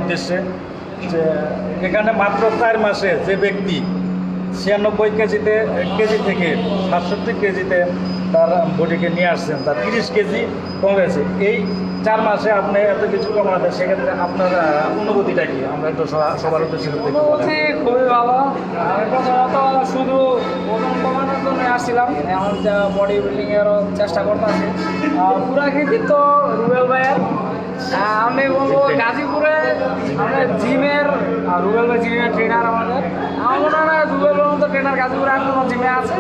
উদ্দেশ্যে যে এখানে মাত্র 4 মাসে যে ব্যক্তি 96 কেজি থেকে 67 কেজিতে তার বডিকে নিয়ে আসছেন, তার 30 কেজি কমেছে। এই 4 মাসে আপনি এত কিছু কমাতে, সেক্ষেত্রে আপনার অনুভূতিটা কি? আমরা একটু সবার উদ্দেশ্যে একটু বলেন। খুবই ভালো। আমি প্রথমত শুধু ওজন কমানোর জন্য আসছিলাম, এখন যা বডি বিল্ডিংয়েরও চেষ্টা করতেছি। পুরা কৃতিত্ব রুবেল ভাইয়ের। আমি বলবো গাজীপুরে আমাদের জিমের, রুবেল ভাই জিমের ট্রেনার আমাদের। আমার মনে হয় রুবেলের মতো ট্রেনার গাজীপুরে আর কোনো জিমে আছে।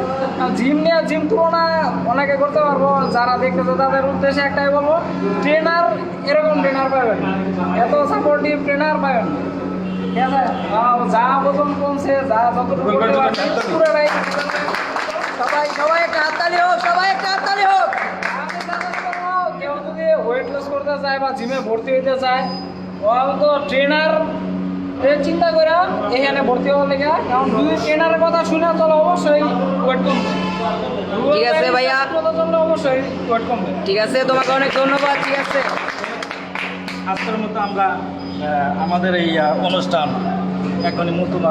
জিম তুলনা অনেকে করতে পারবো, যারা দেখতেছে তাদের উদ্দেশ্যে একটাই বলবো, ট্রেনার এরকম ট্রেনার পাবেন, এত সাপোর্টিভ ট্রেনার পাবেন। ঠিক আছে, যা ওজন কমছে, যা যতটুকু পুরোটাই সবাই একটা হাততালি হোক, সবাই একটা হাততালি হোক। আমি সাজেস্ট করবো, কেউ যদি ওয়েট লস করতে চায় বা জিমে ভর্তি হইতে চায়, ও তো ট্রেনার চিন্তা করে এখানে ভর্তি হওয়ার লেগে, কারণ যদি ট্রেনারের কথা শুনে তাহলে অবশ্যই ওয়েট কমবে। ঠিক আছে ভাইয়া, অবশ্যই ওয়েট কমবে। ঠিক আছে, তোমাকে অনেক ধন্যবাদ। ঠিক আছে, আজকের মতো আমরা আমাদের এই অনুষ্ঠান এখনই নতুন